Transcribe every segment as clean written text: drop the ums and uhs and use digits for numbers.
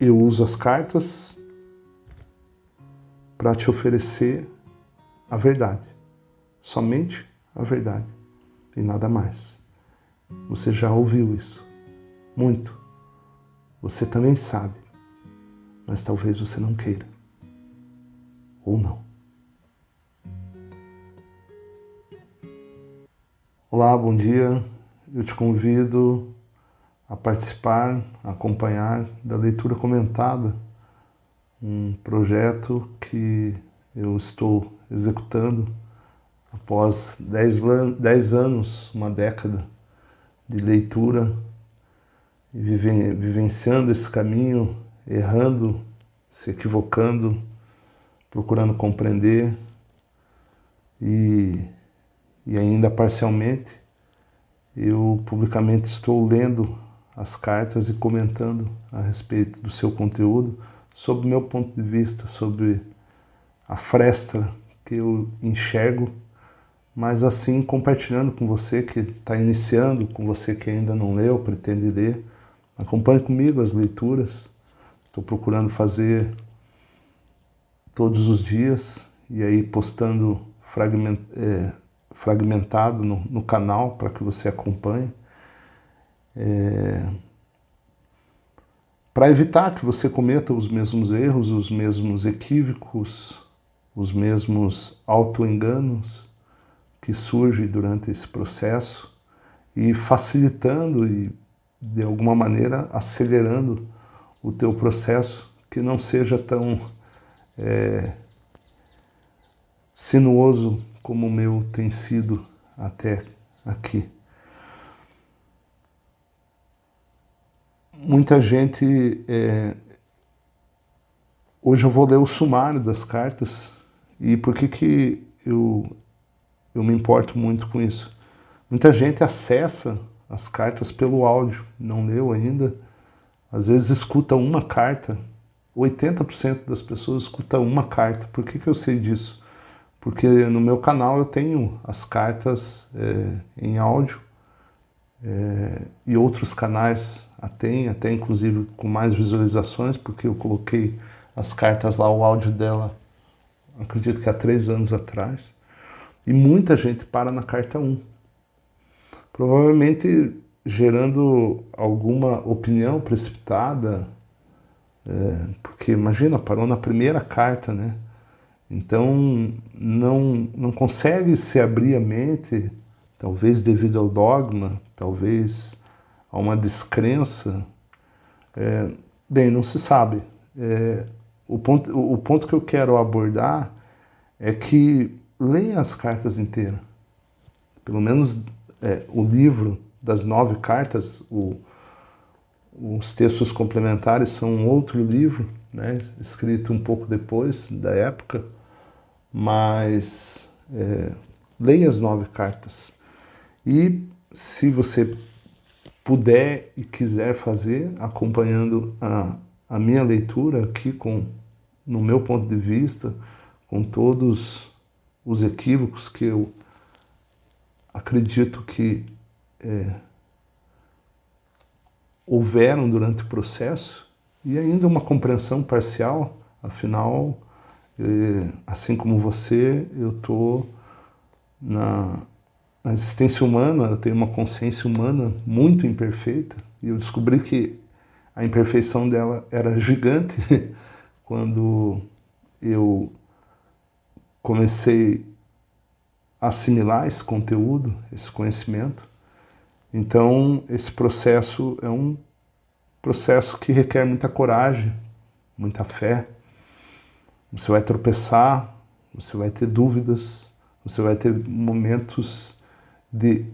eu uso as cartas para te oferecer a verdade, somente a verdade e nada mais. Você já ouviu isso, muito. Você também sabe, mas talvez você não queira, ou não. Olá, bom dia. Eu te convido a participar, a acompanhar da leitura comentada, um projeto que eu estou executando após 10 anos, uma década de leitura, e vivenciando esse caminho, errando, se equivocando, procurando compreender e ainda parcialmente, eu publicamente estou lendo as cartas e comentando a respeito do seu conteúdo, sob o meu ponto de vista, sobre a fresta que eu enxergo, mas assim compartilhando com você que está iniciando, com você que ainda não leu, pretende ler. Acompanhe comigo as leituras. Estou procurando fazer todos os dias e aí postando fragmentado no canal para que você acompanhe. Para evitar que você cometa os mesmos erros, os mesmos equívocos, os mesmos auto-enganos que surgem durante esse processo e facilitando e, de alguma maneira, acelerando o teu processo, que não seja tão sinuoso como o meu tem sido até aqui. Muita gente... Hoje eu vou ler o sumário das cartas. E por que eu me importo muito com isso? Muita gente acessa as cartas pelo áudio, não leu ainda. Às vezes escuta uma carta. 80% das pessoas escuta uma carta. Por que eu sei disso? Porque no meu canal eu tenho as cartas em áudio, e outros canais até inclusive com mais visualizações, porque eu coloquei as cartas lá, o áudio dela, acredito que há 3 anos atrás, e muita gente para na carta 1. Provavelmente gerando alguma opinião precipitada, porque imagina, parou na primeira carta, né? Então não consegue se abrir a mente, talvez devido ao dogma, talvez a uma descrença. Bem, não se sabe. O ponto que eu quero abordar é que leia as cartas inteiras. Pelo menos o livro das 9 cartas, os textos complementares são um outro livro, né, escrito um pouco depois da época, mas leia as 9 cartas. E se você puder e quiser fazer, acompanhando a minha leitura aqui, no meu ponto de vista, com todos os equívocos que eu acredito que houveram durante o processo, e ainda uma compreensão parcial, afinal, assim como você, eu estou na existência humana, eu tenho uma consciência humana muito imperfeita, e eu descobri que a imperfeição dela era gigante quando eu comecei a assimilar esse conteúdo, esse conhecimento. Então, esse processo é um processo que requer muita coragem, muita fé. Você vai tropeçar, você vai ter dúvidas, você vai ter momentos de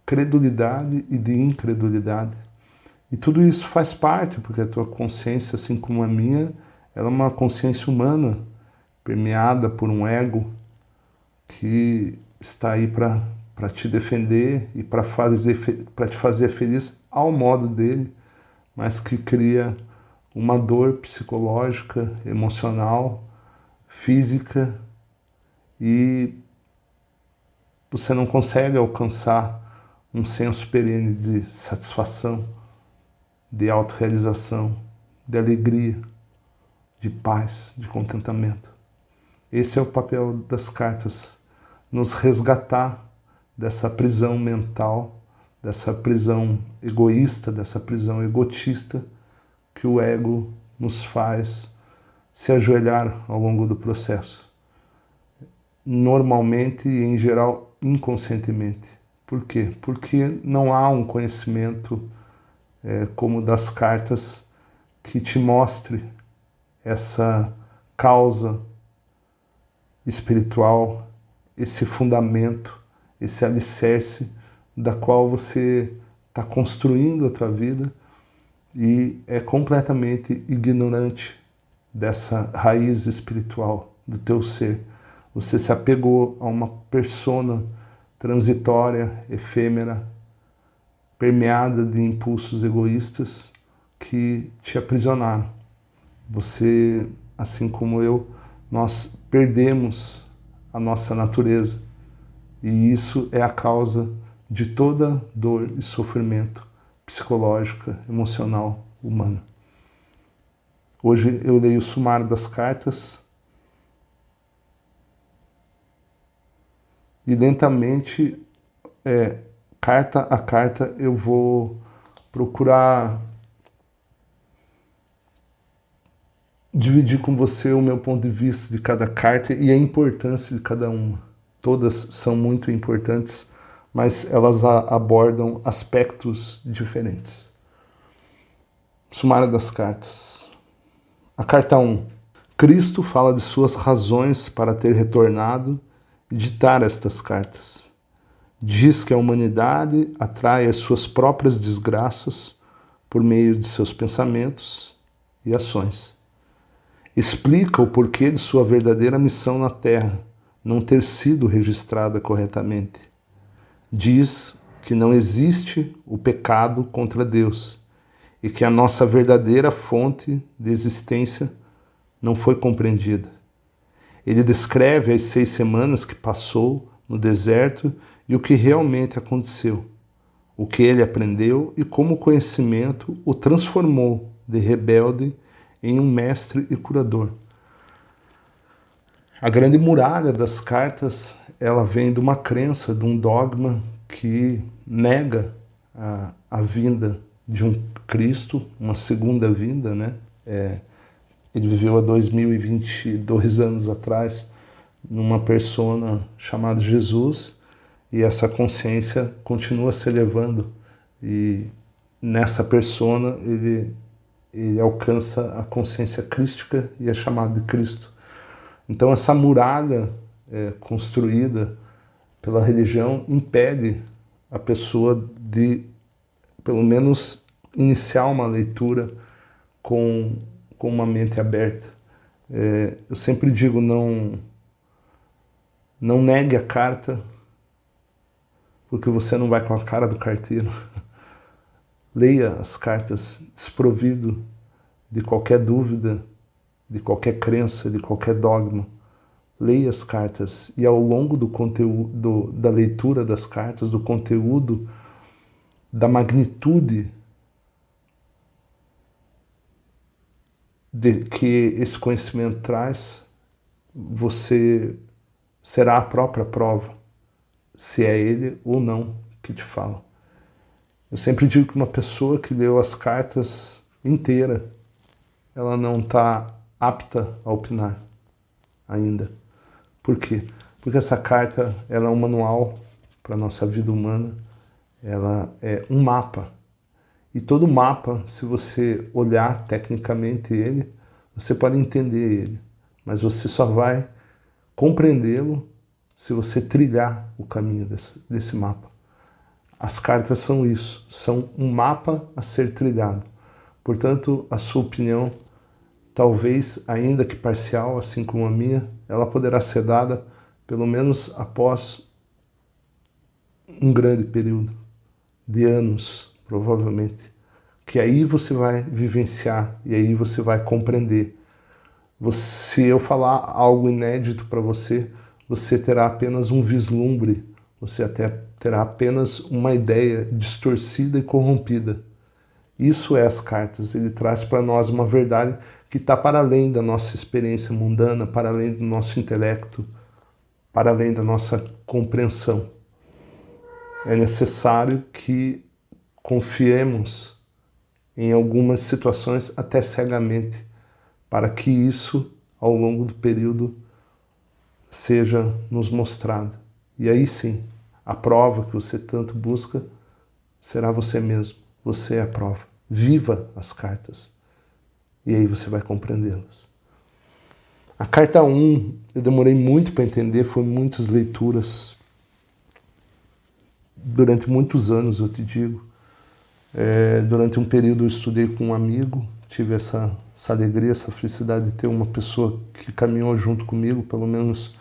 credulidade e de incredulidade. E tudo isso faz parte, porque a tua consciência, assim como a minha, ela é uma consciência humana, permeada por um ego que está aí para te defender e para te fazer feliz ao modo dele, mas que cria uma dor psicológica, emocional, física, e você não consegue alcançar um senso perene de satisfação, de autorrealização, de alegria, de paz, de contentamento. Esse é o papel das cartas, nos resgatar dessa prisão mental, dessa prisão egoísta, dessa prisão egotista que o ego nos faz se ajoelhar ao longo do processo. Normalmente e em geral inconscientemente. Por quê? Porque não há um conhecimento como o das cartas que te mostre essa causa espiritual, esse fundamento, esse alicerce da qual você está construindo a tua vida e é completamente ignorante dessa raiz espiritual do teu ser. Você se apegou a uma persona transitória, efêmera, permeada de impulsos egoístas que te aprisionaram. Você, assim como eu, nós perdemos a nossa natureza e isso é a causa de toda dor e sofrimento psicológica, emocional, humana. Hoje eu leio o sumário das cartas e lentamente, carta a carta, eu vou procurar dividir com você o meu ponto de vista de cada carta e a importância de cada uma. Todas são muito importantes, mas elas abordam aspectos diferentes. Sumário das cartas. A carta 1. Cristo fala de suas razões para ter retornado e ditar estas cartas. Diz que a humanidade atrai as suas próprias desgraças por meio de seus pensamentos e ações. Explica o porquê de sua verdadeira missão na Terra não ter sido registrada corretamente. Diz que não existe o pecado contra Deus e que a nossa verdadeira fonte de existência não foi compreendida. Ele descreve as 6 semanas que passou no deserto e o que realmente aconteceu, o que ele aprendeu e como o conhecimento o transformou de rebelde em um mestre e curador. A grande muralha das cartas, ela vem de uma crença, de um dogma que nega a vinda de um Cristo, uma segunda vinda, né? Ele viveu há 2022 anos atrás numa persona chamada Jesus e essa consciência continua se elevando e nessa persona ele alcança a consciência crística e é chamado de Cristo. Então essa muralha construída pela religião impede a pessoa de, pelo menos, iniciar uma leitura com uma mente aberta. Eu sempre digo, não negue a carta, porque você não vai com a cara do carteiro. Leia as cartas desprovido de qualquer dúvida, de qualquer crença, de qualquer dogma. Leia as cartas e ao longo do conteúdo, da leitura das cartas, do conteúdo, da magnitude que esse conhecimento traz, você será a própria prova se é ele ou não que te fala. Eu sempre digo que uma pessoa que leu as cartas inteira, ela não está apta a opinar ainda. Por quê? Porque essa carta ela é um manual para a nossa vida humana, ela é um mapa. E todo mapa, se você olhar tecnicamente ele, você pode entender ele, mas você só vai compreendê-lo se você trilhar o caminho desse mapa. As cartas são isso, são um mapa a ser trilhado. Portanto, a sua opinião, talvez ainda que parcial, assim como a minha, ela poderá ser dada pelo menos após um grande período de anos, provavelmente, que aí você vai vivenciar e aí você vai compreender. Se eu falar algo inédito para você, você terá apenas um vislumbre, você até terá apenas uma ideia distorcida e corrompida. Isso é as cartas. Ele traz para nós uma verdade que está para além da nossa experiência mundana, para além do nosso intelecto, para além da nossa compreensão. É necessário que confiemos em algumas situações até cegamente, para que isso, ao longo do período, seja nos mostrado. E aí sim, a prova que você tanto busca será você mesmo. Você é a prova. Viva as cartas. E aí você vai compreendê-las. A carta 1, eu demorei muito para entender, foi muitas leituras. Durante muitos anos, eu te digo. Durante um período eu estudei com um amigo, tive essa alegria, essa felicidade de ter uma pessoa que caminhou junto comigo, pelo menos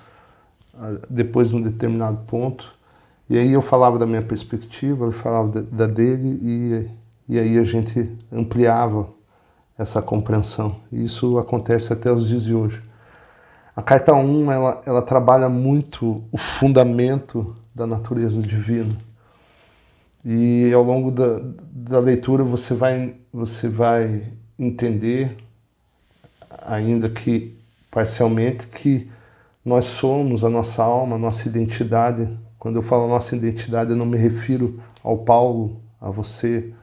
depois de um determinado ponto. E aí eu falava da minha perspectiva, ele falava da dele, e aí a gente ampliava essa compreensão. E isso acontece até os dias de hoje. A carta 1, ela trabalha muito o fundamento da natureza divina. E ao longo da leitura você vai entender, ainda que parcialmente, que nós somos a nossa alma, a nossa identidade. Quando eu falo nossa identidade, eu não me refiro ao Paulo, a você,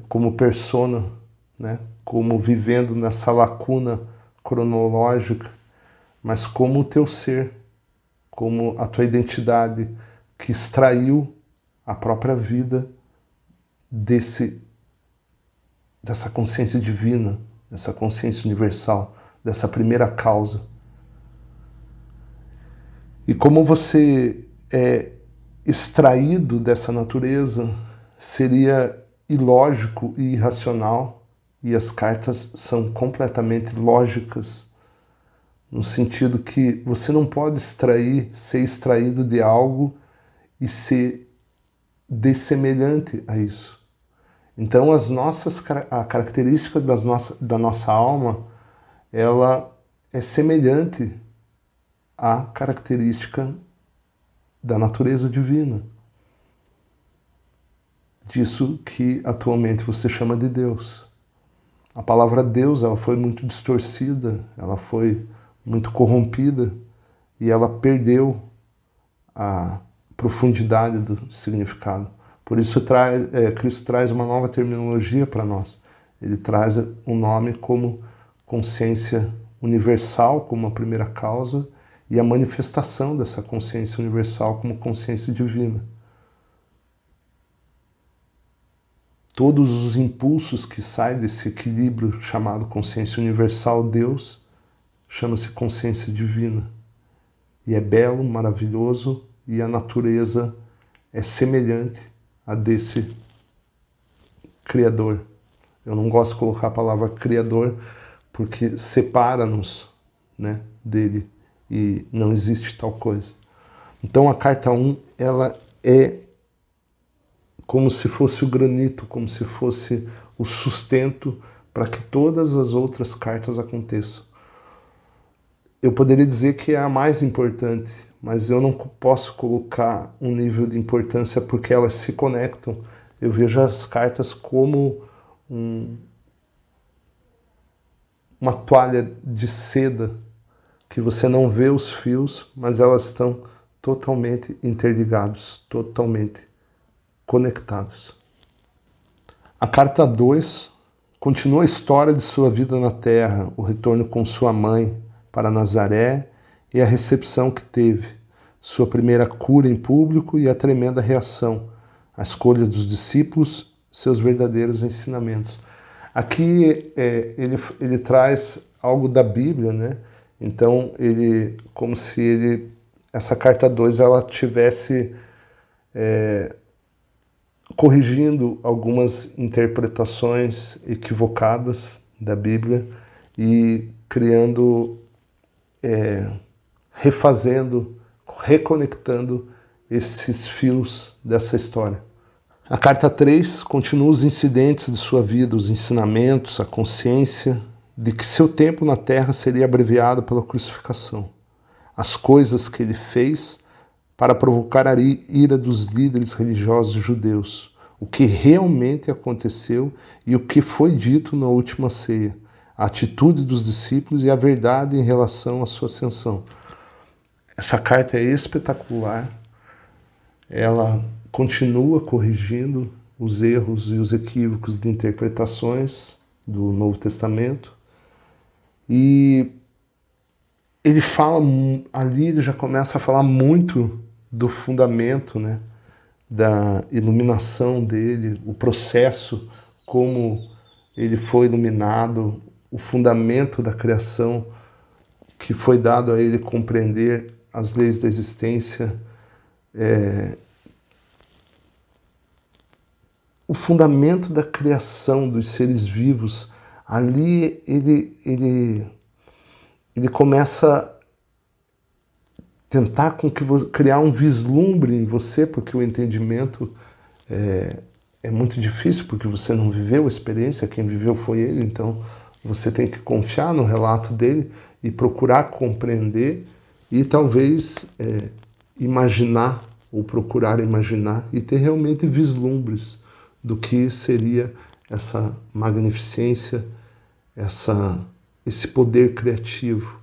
como persona, né? Como vivendo nessa lacuna cronológica, mas como o teu ser, como a tua identidade que extraiu a própria vida dessa consciência divina, dessa consciência universal, dessa primeira causa. E como você é extraído dessa natureza, seria ilógico e irracional, e as cartas são completamente lógicas, no sentido que você não pode ser extraído de algo e ser dessemelhante a isso. Então as características da nossa alma, ela é semelhante à característica da natureza divina. Disso que atualmente você chama de Deus. A palavra Deus, ela foi muito distorcida, ela foi muito corrompida e ela perdeu a profundidade do significado. Por isso Cristo traz uma nova terminologia para nós. Ele traz um nome como consciência universal, como a primeira causa, e a manifestação dessa consciência universal como consciência divina. Todos os impulsos que saem desse equilíbrio chamado consciência universal, Deus, chama-se consciência divina. E é belo, maravilhoso, e a natureza é semelhante a desse Criador. Eu não gosto de colocar a palavra Criador porque separa-nos, né, dele, e não existe tal coisa. Então a carta 1, ela é como se fosse o granito, como se fosse o sustento para que todas as outras cartas aconteçam. Eu poderia dizer que é a mais importante, mas eu não posso colocar um nível de importância porque elas se conectam. Eu vejo as cartas como uma toalha de seda que você não vê os fios, mas elas estão totalmente interligados, totalmente conectados. A carta 2 continua a história de sua vida na Terra, o retorno com sua mãe para Nazaré e a recepção que teve, sua primeira cura em público e a tremenda reação, a escolha dos discípulos, seus verdadeiros ensinamentos. Aqui ele traz algo da Bíblia, né? Então como se essa carta 2 ela tivesse corrigindo algumas interpretações equivocadas da Bíblia e criando, refazendo, reconectando esses fios dessa história. A carta 3 continua os incidentes de sua vida, os ensinamentos, a consciência de que seu tempo na Terra seria abreviado pela crucificação. As coisas que ele fez para provocar a ira dos líderes religiosos judeus, o que realmente aconteceu e o que foi dito na última ceia, a atitude dos discípulos e a verdade em relação à sua ascensão. Essa carta é espetacular, ela continua corrigindo os erros e os equívocos de interpretações do Novo Testamento, e ele fala, ali ele já começa a falar muito do fundamento, né, da iluminação dele, o processo, como ele foi iluminado, o fundamento da criação que foi dado a ele compreender as leis da existência, o fundamento da criação dos seres vivos. Ali ele começa a tentar criar um vislumbre em você, porque o entendimento é muito difícil, porque você não viveu a experiência, quem viveu foi ele, então você tem que confiar no relato dele e procurar compreender e talvez imaginar, ou procurar imaginar, e ter realmente vislumbres do que seria essa magnificência, esse poder criativo.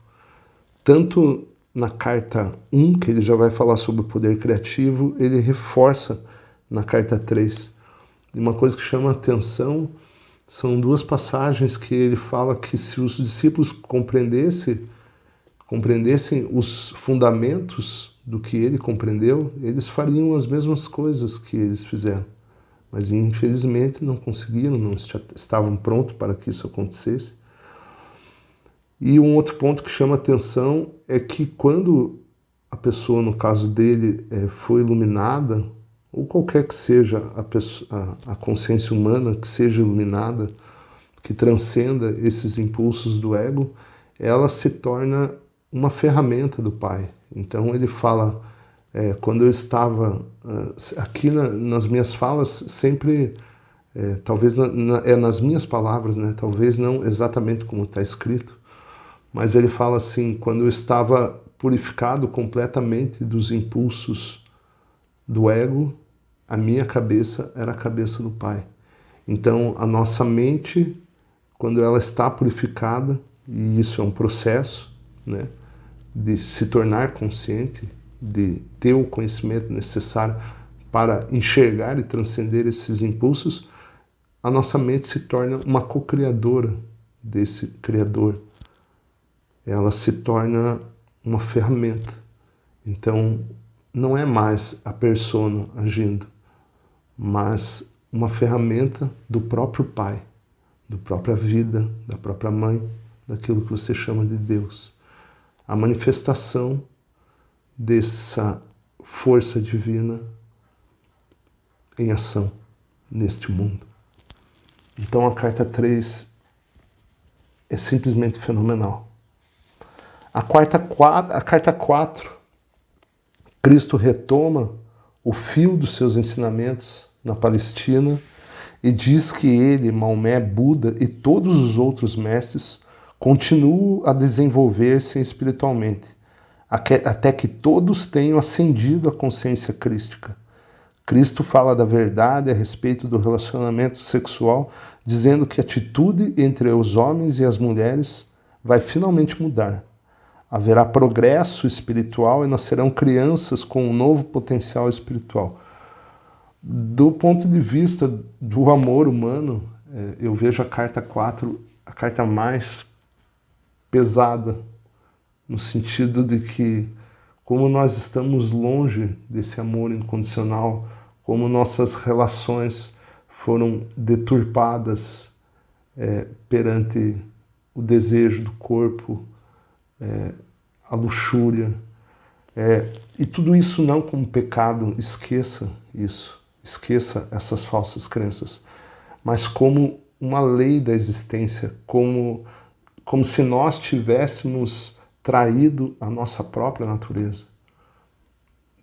Tanto na carta 1, que ele já vai falar sobre o poder criativo, ele reforça na carta 3. E uma coisa que chama a atenção são duas passagens que ele fala que se os discípulos compreendessem os fundamentos do que ele compreendeu, eles fariam as mesmas coisas que eles fizeram. Mas infelizmente não conseguiram, não estavam prontos para que isso acontecesse. E um outro ponto que chama atenção é que quando a pessoa, no caso dele, foi iluminada, ou qualquer que seja a consciência humana que seja iluminada, que transcenda esses impulsos do ego, ela se torna uma ferramenta do Pai. Então ele fala, quando eu estava aqui nas minhas falas, sempre, talvez nas minhas palavras, né? Talvez não exatamente como está escrito, mas ele fala assim, quando eu estava purificado completamente dos impulsos do ego, a minha cabeça era a cabeça do Pai. Então a nossa mente, quando ela está purificada, e isso é um processo, né, de se tornar consciente, de ter o conhecimento necessário para enxergar e transcender esses impulsos, a nossa mente se torna uma co-criadora desse Criador. Ela se torna uma ferramenta. Então, não é mais a persona agindo, mas uma ferramenta do próprio Pai, da própria vida, da própria mãe, daquilo que você chama de Deus. A manifestação dessa força divina em ação neste mundo. Então a carta 3 é simplesmente fenomenal. A carta 4, Cristo retoma o fio dos seus ensinamentos na Palestina e diz que ele, Maomé, Buda e todos os outros mestres continuam a desenvolver-se espiritualmente, até que todos tenham ascendido à consciência crística. Cristo fala da verdade a respeito do relacionamento sexual, dizendo que a atitude entre os homens e as mulheres vai finalmente mudar. Haverá progresso espiritual e nascerão crianças com um novo potencial espiritual. Do ponto de vista do amor humano, eu vejo a carta 4 a carta mais pesada, no sentido de que, como nós estamos longe desse amor incondicional, como nossas relações foram deturpadas perante o desejo do corpo, a luxúria, e tudo isso não como pecado, esqueça isso, esqueça essas falsas crenças, mas como uma lei da existência, como se nós tivéssemos traído a nossa própria natureza.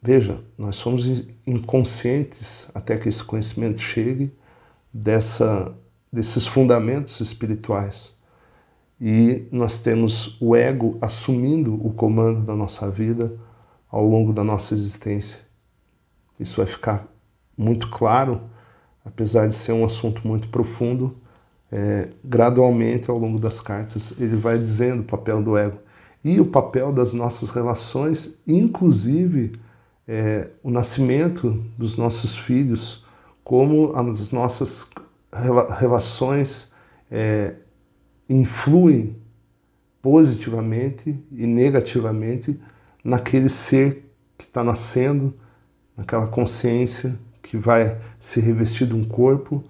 Veja, nós somos inconscientes até que esse conhecimento chegue desses fundamentos espirituais. E nós temos o ego assumindo o comando da nossa vida ao longo da nossa existência. Isso vai ficar muito claro apesar de ser um assunto muito profundo, gradualmente ao longo das cartas ele vai dizendo o papel do ego e o papel das nossas relações, inclusive o nascimento dos nossos filhos, como as nossas relações influem positivamente e negativamente naquele ser que está nascendo, naquela consciência que vai se revestir de um corpo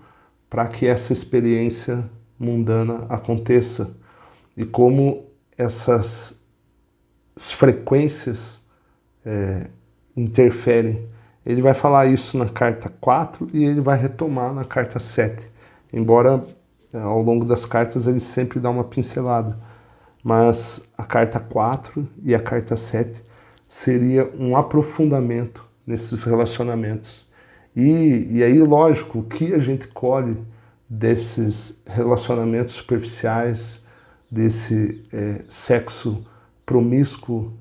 para que essa experiência mundana aconteça. E como essas frequências interferem. Ele vai falar isso na carta 4 e ele vai retomar na carta 7. Embora ao longo das cartas ele sempre dá uma pincelada. Mas a carta 4 e a carta 7 seria um aprofundamento nesses relacionamentos. E aí, lógico, o que a gente colhe desses relacionamentos superficiais, desse sexo promíscuo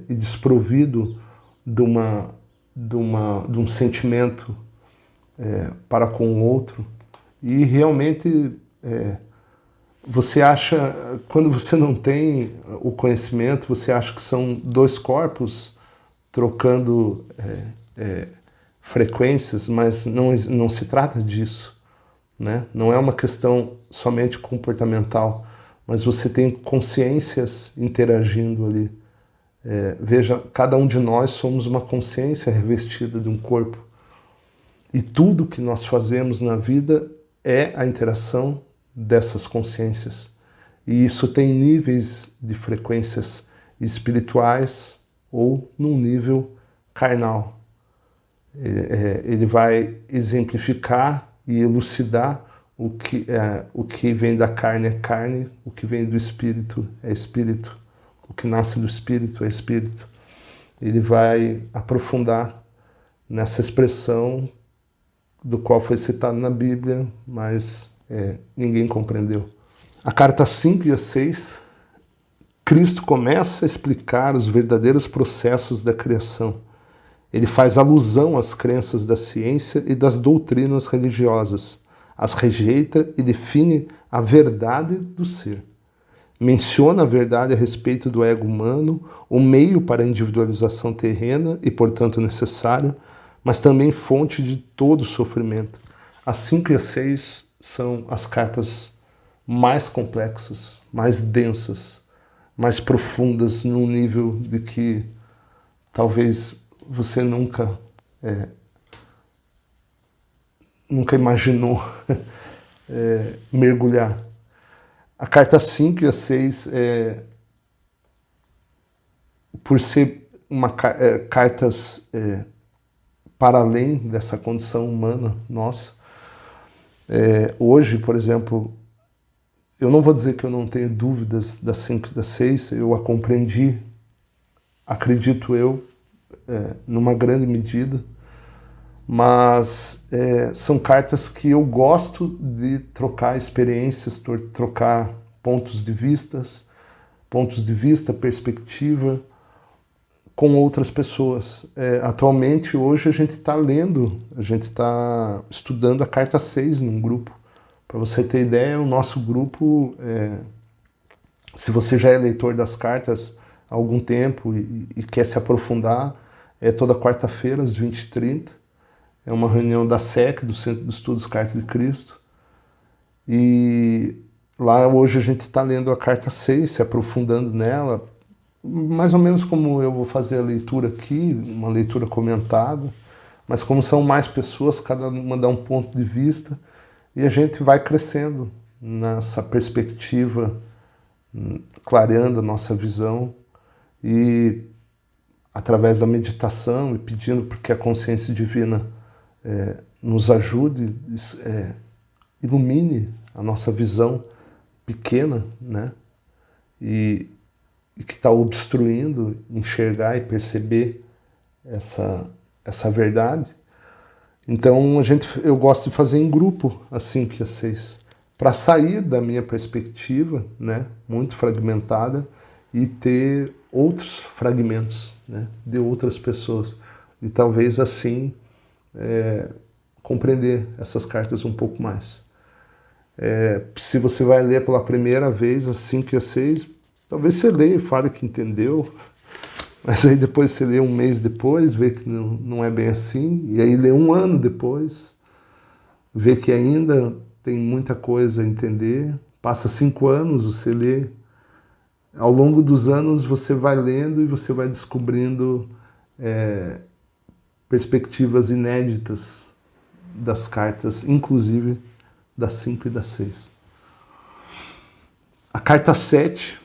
e desprovido de um sentimento para com o outro. E realmente você acha, quando você não tem o conhecimento, você acha que são dois corpos trocando frequências, mas não se trata disso, né? Não é uma questão somente comportamental, mas você tem consciências interagindo ali. Veja, cada um de nós somos uma consciência revestida de um corpo. E tudo que nós fazemos na vida é a interação dessas consciências. E isso tem níveis de frequências espirituais ou num nível carnal. Ele vai exemplificar e elucidar o que vem da carne é carne, o que vem do espírito é espírito, o que nasce do espírito é espírito. Ele vai aprofundar nessa expressão do qual foi citado na Bíblia, mas ninguém compreendeu. A carta 5 e a 6, Cristo começa a explicar os verdadeiros processos da criação. Ele faz alusão às crenças da ciência e das doutrinas religiosas, as rejeita e define a verdade do ser. Menciona a verdade a respeito do ego humano, o meio para a individualização terrena e, portanto, necessário, mas também fonte de todo o sofrimento. As 5 e as 6 são as cartas mais complexas, mais densas, mais profundas, num nível de que talvez você nunca imaginou mergulhar. A carta 5 e a 6, por ser cartas para além dessa condição humana nossa, hoje, por exemplo, eu não vou dizer que eu não tenho dúvidas das 5 e das 6, eu a compreendi, acredito eu, numa grande medida, mas são cartas que eu gosto de trocar experiências, trocar pontos de vista, perspectiva com outras pessoas. Atualmente, hoje, a gente está estudando a carta 6 num grupo. Para você ter ideia, o nosso grupo, se você já é leitor das cartas há algum tempo e quer se aprofundar, é toda quarta-feira, às 20h30. É uma reunião da SEC, do Centro de Estudos Cartas de Cristo. E lá hoje a gente está lendo a carta 6, se aprofundando nela, mais ou menos como eu vou fazer a leitura aqui, uma leitura comentada, mas como são mais pessoas, cada uma dá um ponto de vista, e a gente vai crescendo nessa perspectiva, clareando a nossa visão, e através da meditação e pedindo porque a consciência divina nos ajude, ilumine a nossa visão pequena, né? E que está obstruindo enxergar e perceber essa verdade. Então eu gosto de fazer em grupo, assim que as 6, para sair da minha perspectiva, né, muito fragmentada, e ter outros fragmentos, né, de outras pessoas. E talvez assim compreender essas cartas um pouco mais. Se você vai ler pela primeira vez, as 5 e as 6, talvez você leia e fale que entendeu, mas aí depois você lê um mês depois, vê que não é bem assim, e aí lê um ano depois, vê que ainda tem muita coisa a entender, passa 5 anos, você lê. Ao longo dos anos você vai lendo e você vai descobrindo perspectivas inéditas das cartas, inclusive das 5 e das 6. A carta 7,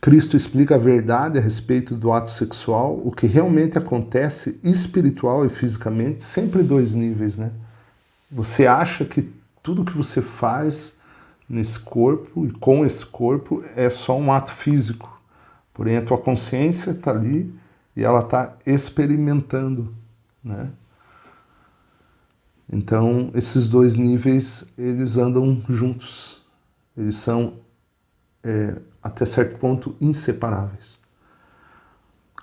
Cristo explica a verdade a respeito do ato sexual, o que realmente acontece espiritual e fisicamente, sempre 2 níveis, né? Você acha que tudo que você faz nesse corpo e com esse corpo é só um ato físico, porém a tua consciência está ali e ela está experimentando, né? Então, esses 2 níveis, eles andam juntos. Eles são, até certo ponto, inseparáveis.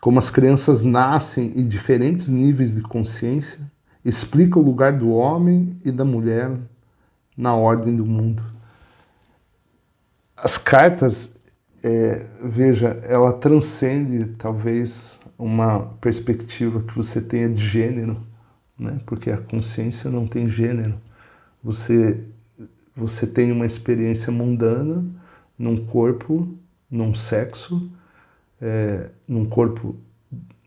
Como as crianças nascem em diferentes níveis de consciência, explica o lugar do homem e da mulher na ordem do mundo. As cartas, veja, ela transcende, talvez, uma perspectiva que você tenha de gênero, né? Porque a consciência não tem gênero. Você tem uma experiência mundana num corpo, num sexo, num corpo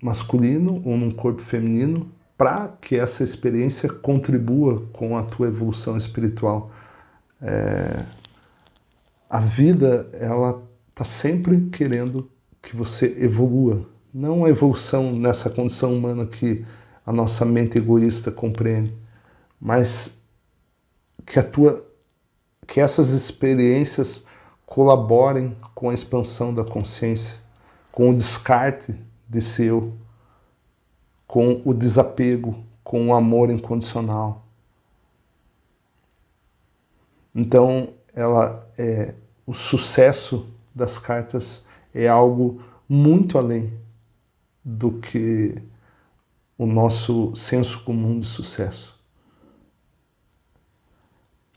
masculino ou num corpo feminino, para que essa experiência contribua com a tua evolução espiritual. A vida, ela está sempre querendo que você evolua. Não a evolução nessa condição humana que a nossa mente egoísta compreende, mas que essas experiências colaborem com a expansão da consciência, com o descarte desse eu, com o desapego, com o amor incondicional. Então, o sucesso das cartas é algo muito além do que o nosso senso comum de sucesso.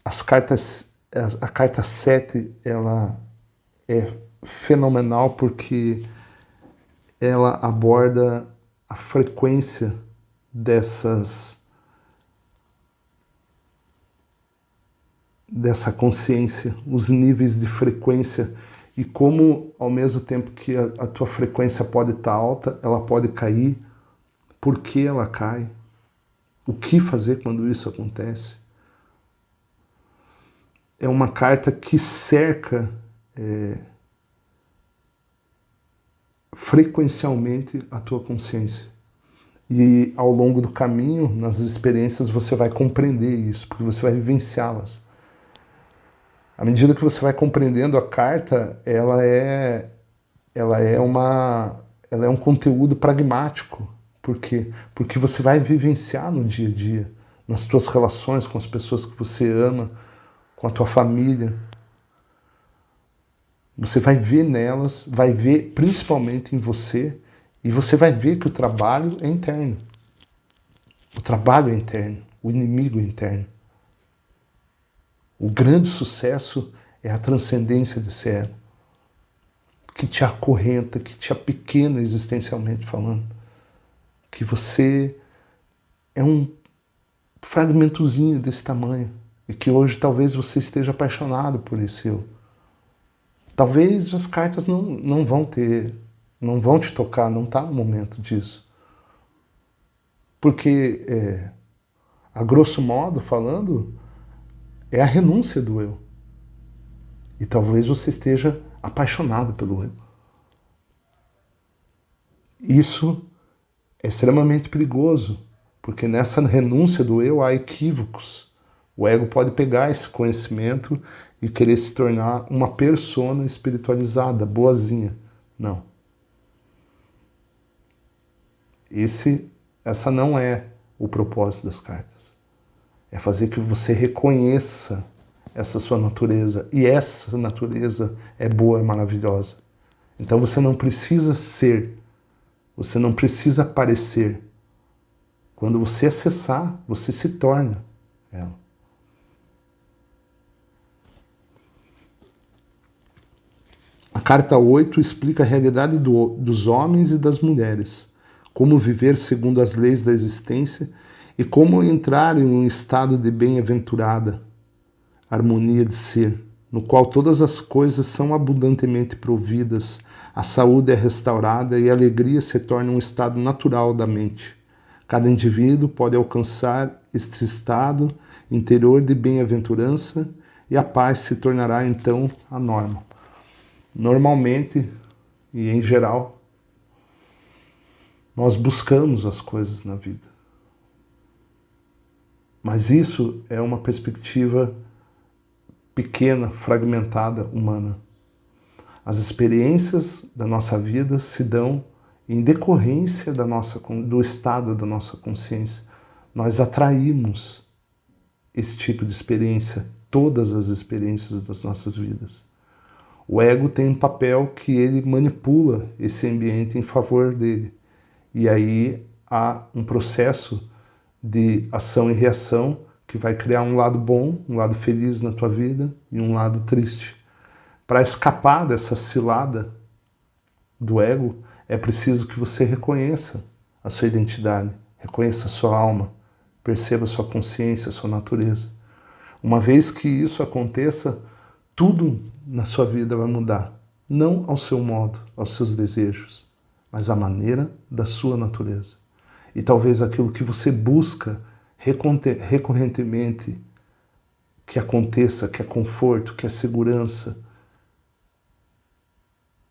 A carta 7, ela é fenomenal porque ela aborda a frequência dessa consciência, os níveis de frequência e como, ao mesmo tempo que a tua frequência pode estar alta, ela pode cair. Por que ela cai? O que fazer quando isso acontece? É uma carta que cerca frequencialmente a tua consciência. E ao longo do caminho, nas experiências, você vai compreender isso, porque você vai vivenciá-las. À medida que você vai compreendendo a carta, ela é um conteúdo pragmático. Por quê? Porque você vai vivenciar no dia a dia, nas tuas relações com as pessoas que você ama, com a tua família. Você vai ver nelas, vai ver principalmente em você, e você vai ver que o trabalho é interno. O trabalho é interno, o inimigo é interno. O grande sucesso é a transcendência desse ego, que te acorrenta, que te apequena existencialmente falando. Que você é um fragmentozinho desse tamanho e que hoje talvez você esteja apaixonado por esse eu. Talvez as cartas não vão te tocar, não está no momento disso. Porque, a grosso modo falando, é a renúncia do eu. E talvez você esteja apaixonado pelo eu. Isso é extremamente perigoso, porque nessa renúncia do eu há equívocos. O ego pode pegar esse conhecimento e querer se tornar uma persona espiritualizada, boazinha. Não. Essa não é o propósito das cartas. É fazer que você reconheça essa sua natureza. E essa natureza é boa, é maravilhosa. Então você não precisa ser, você não precisa parecer Quando você acessar, você se torna ela. A carta 8 explica a realidade dos homens e das mulheres, como viver segundo as leis da existência e como entrar em um estado de bem-aventurada harmonia de ser, no qual todas as coisas são abundantemente providas, a saúde é restaurada e a alegria se torna um estado natural da mente. Cada indivíduo pode alcançar este estado interior de bem-aventurança e a paz se tornará então a norma. Normalmente e em geral, nós buscamos as coisas na vida. Mas isso é uma perspectiva pequena, fragmentada, humana. As experiências da nossa vida se dão em decorrência do estado da nossa consciência. Nós atraímos esse tipo de experiência, todas as experiências das nossas vidas. O ego tem um papel que ele manipula esse ambiente em favor dele. E aí há um processo de ação e reação que vai criar um lado bom, um lado feliz na tua vida e um lado triste. Para escapar dessa cilada do ego, é preciso que você reconheça a sua identidade, reconheça a sua alma, perceba a sua consciência, a sua natureza. Uma vez que isso aconteça, tudo na sua vida vai mudar. Não ao seu modo, aos seus desejos, mas à maneira da sua natureza. E talvez aquilo que você busca recorrentemente que aconteça, que é conforto, que é segurança,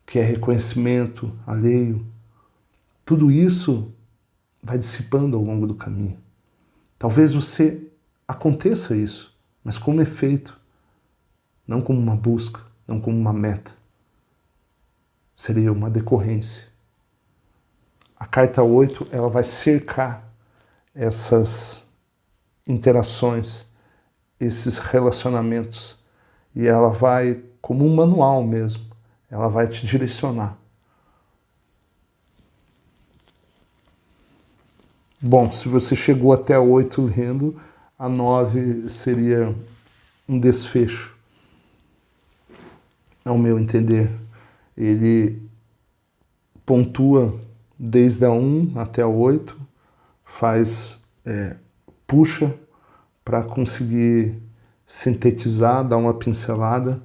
que é reconhecimento alheio, tudo isso vai dissipando ao longo do caminho. Talvez você aconteça isso, mas como efeito, não como uma busca, não como uma meta. Seria uma decorrência. A carta 8, ela vai cercar essas interações, esses relacionamentos, e ela vai, como um manual mesmo, ela vai te direcionar. Bom, se você chegou até a 8 lendo, a 9 seria um desfecho, ao meu entender. Ele pontua desde a 1 até a 8, puxa para conseguir sintetizar, dar uma pincelada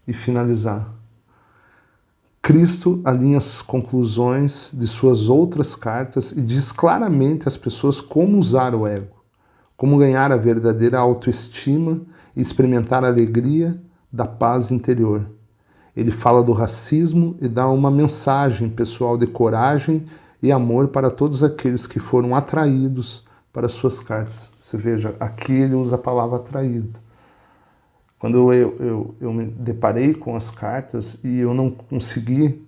e finalizar. Cristo alinha as conclusões de suas outras cartas e diz claramente às pessoas como usar o ego, como ganhar a verdadeira autoestima e experimentar a alegria da paz interior. Ele fala do racismo e dá uma mensagem pessoal de coragem e amor para todos aqueles que foram atraídos para suas cartas. Você veja, aqui ele usa a palavra atraído. Quando eu me deparei com as cartas e eu não consegui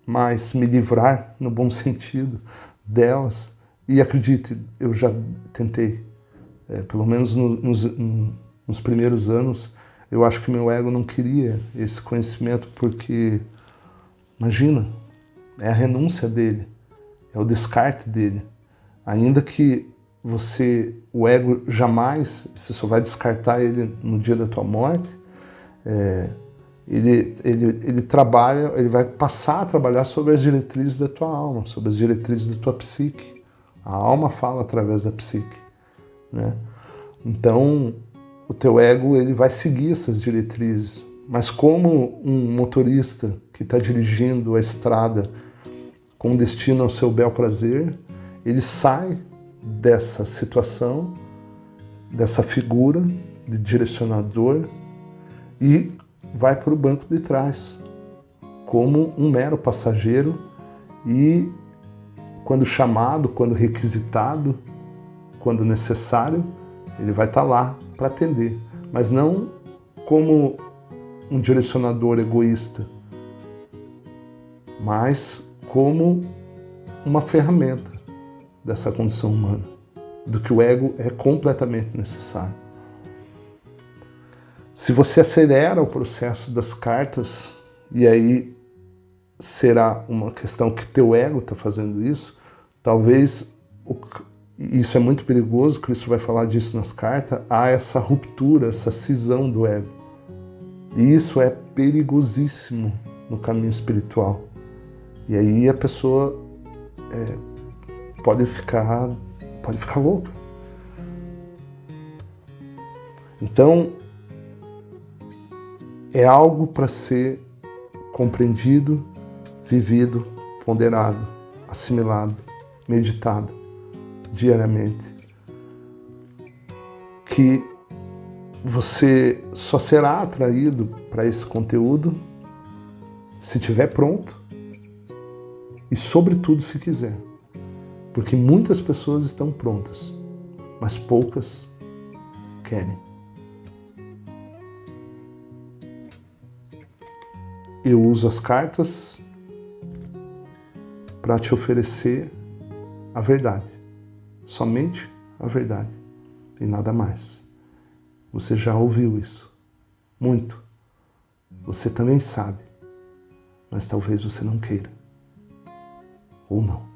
mais me livrar, no bom sentido, delas, e acredite, eu já tentei, pelo menos nos primeiros anos, eu acho que meu ego não queria esse conhecimento porque, imagina, é a renúncia dele, é o descarte dele. Ainda que o ego jamais, você só vai descartar ele no dia da tua morte, ele trabalha, ele vai passar a trabalhar sobre as diretrizes da tua alma, sobre as diretrizes da tua psique. A alma fala através da psique, né? Então, o teu ego ele vai seguir essas diretrizes, mas como um motorista que está dirigindo a estrada com destino ao seu bel prazer, ele sai dessa situação, dessa figura de direcionador e vai para o banco de trás, como um mero passageiro e, quando chamado, quando requisitado, quando necessário, ele vai estar lá para atender, mas não como um direcionador egoísta, mas como uma ferramenta dessa condição humana, do que o ego é completamente necessário. Se você acelera o processo das cartas, e aí será uma questão que teu ego está fazendo isso, talvez, isso é muito perigoso, Cristo vai falar disso nas cartas, há essa ruptura, essa cisão do ego. E isso é perigosíssimo no caminho espiritual. E aí a pessoa pode ficar louca. Então, é algo para ser compreendido, vivido, ponderado, assimilado, meditado diariamente. Que você só será atraído para esse conteúdo se estiver pronto e, sobretudo, se quiser. Porque muitas pessoas estão prontas, mas poucas querem. Eu uso as cartas para te oferecer a verdade, somente a verdade e nada mais. Você já ouviu isso, muito. Você também sabe, mas talvez você não queira, ou não.